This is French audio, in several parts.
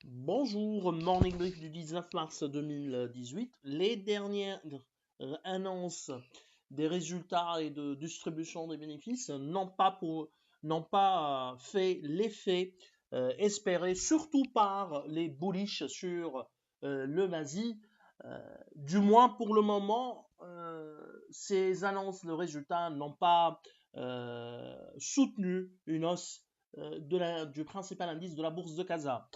Bonjour, Morning Brief du 19 mars 2018. Les dernières annonces des résultats et de distribution des bénéfices n'ont pas fait l'effet espéré, surtout par les bullish sur le Masi. Du moins pour le moment, ces annonces de résultats n'ont pas soutenu une hausse du principal indice de la bourse de Casa.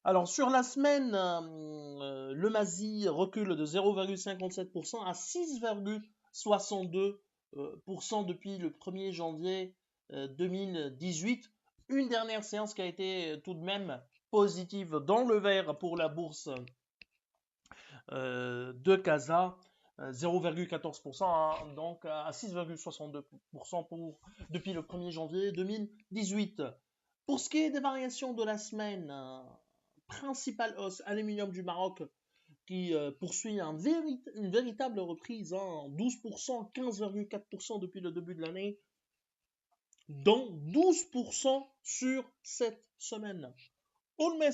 Alors sur la semaine, le Masi recule de 0,57% à 6,62% depuis le 1er janvier 2018. Une dernière séance qui a été tout de même positive dans le vert pour la bourse de Casa. 0,14%, hein, donc à 6,62% depuis le 1er janvier 2018. Pour ce qui est des variations de la semaine, principale hausse aluminium du Maroc qui poursuit une véritable reprise, hein, 12%, 15,4% depuis le début de l'année, dont 12% sur cette semaine. Holmes,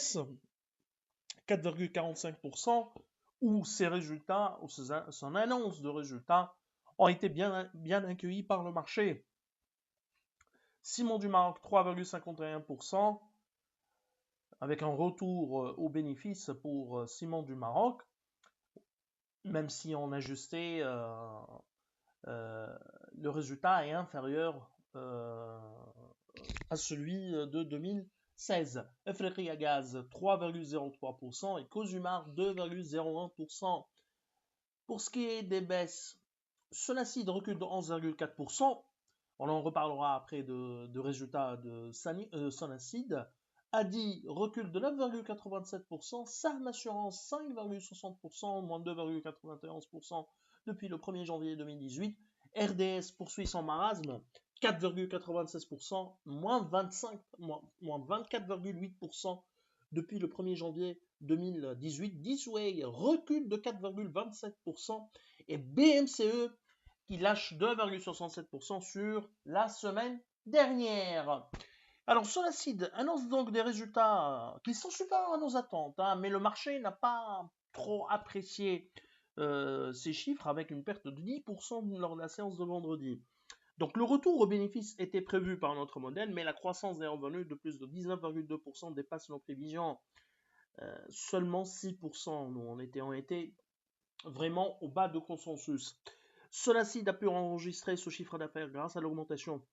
4,45%, où ses résultats, ou son annonce de résultats ont été bien accueillis par le marché. Ciment du Maroc, 3,51%, avec un retour au bénéfice pour Ciment du Maroc, même si on ajustait, le résultat est inférieur à celui de 2016. Efreki à gaz, 3,03% et Cosumar, 2,01%. Pour ce qui est des baisses, Sonacid recule de 11,4%. On en reparlera après de résultats de Sonacid. Adi recule de 9,87%. Sam Assurance, 5,60%, moins 2,91% depuis le 1er janvier 2018. RDS poursuit son marasme, 4,96%, moins 24,8% depuis le 1er janvier 2018. Disway recule de 4,27% et BMCE qui lâche 2,67% sur la semaine dernière. Alors Solacid annonce donc des résultats qui sont supérieurs à nos attentes, hein, mais le marché n'a pas trop apprécié ces chiffres avec une perte de 10% lors de la séance de vendredi. Donc le retour aux bénéfices était prévu par notre modèle, mais la croissance des revenus de plus de 19,2% dépasse nos prévisions. Seulement 6%. Nous, on était vraiment au bas de consensus. Solacid a pu enregistrer ce chiffre d'affaires grâce à l'augmentation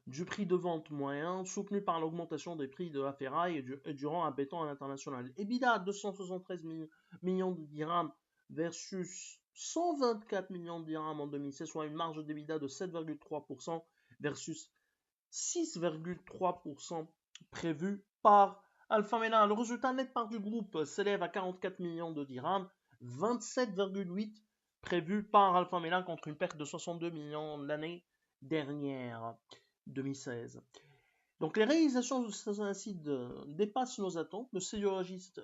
du prix de vente moyen, soutenu par l'augmentation des prix de la ferraille et du rang à béton à l'international. EBITDA 273 millions de dirhams versus 124 millions de dirhams en 2016, soit une marge d'EBITDA de 7,3% versus 6,3% prévu par Alpha Mena. Le résultat net part du groupe s'élève à 44 millions de dirhams, 27,8% prévu par Alpha Mena contre une perte de 62 millions l'année dernière, 2016. Donc les réalisations de Sonacid dépassent nos attentes. Le sidérurgiste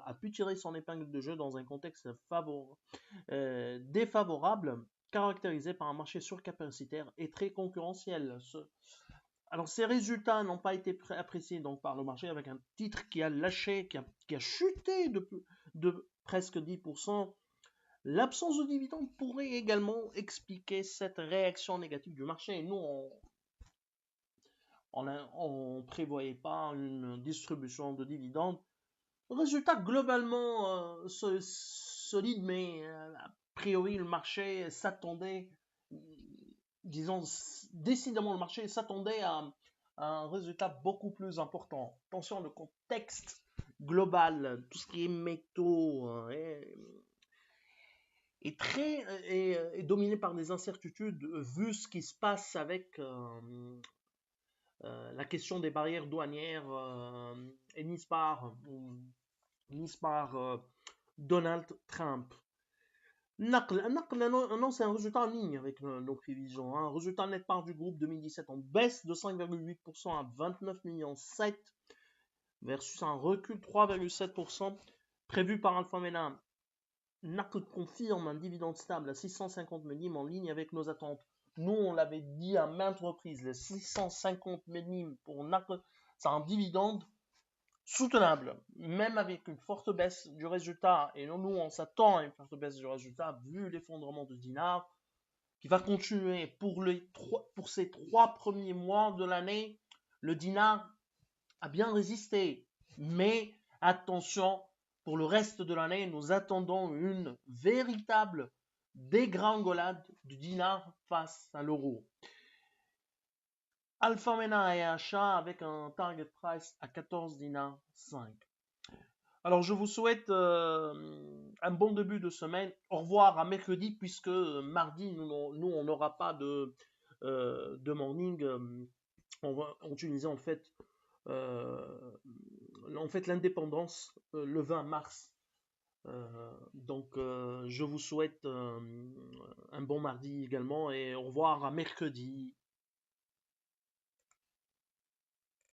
a pu tirer son épingle de jeu dans un contexte défavorable, caractérisé par un marché surcapacitaire et très concurrentiel. Alors ces résultats n'ont pas été appréciés donc par le marché, avec un titre qui a lâché, qui a chuté de presque 10%. L'absence de dividendes pourrait également expliquer cette réaction négative du marché. Nous, on ne prévoyait pas une distribution de dividendes. Résultat globalement solide, mais a priori le marché s'attendait, disons décidément le marché s'attendait à un résultat beaucoup plus important. Attention, le contexte global, tout ce qui est métaux, est dominé par des incertitudes vu ce qui se passe avec la question des barrières douanières émises par Donald Trump. Naql annonce un résultat en ligne avec nos prévisions. Un résultat net part du groupe 2017 en baisse de 5,8% à 29 millions 7 versus un recul de 3,7% prévu par Alpha Mena. Naql confirme un dividende stable à 650 millimes en ligne avec nos attentes. Nous, on l'avait dit à maintes reprises, les 650 millimes pour Naql, c'est un dividende soutenable, même avec une forte baisse du résultat, et nous on s'attend à une forte baisse du résultat vu l'effondrement du dinar, qui va continuer pour ces 3 premiers mois de l'année. Le dinar a bien résisté, mais attention, pour le reste de l'année, nous attendons une véritable dégringolade du dinar face à l'euro. Alpha Mena est achat avec un target price à 14 dinars 5. Alors je vous souhaite un bon début de semaine. Au revoir à mercredi puisque mardi nous on n'aura pas de morning. On va utiliser en fait l'indépendance le 20 mars. Donc je vous souhaite un bon mardi également et au revoir à mercredi.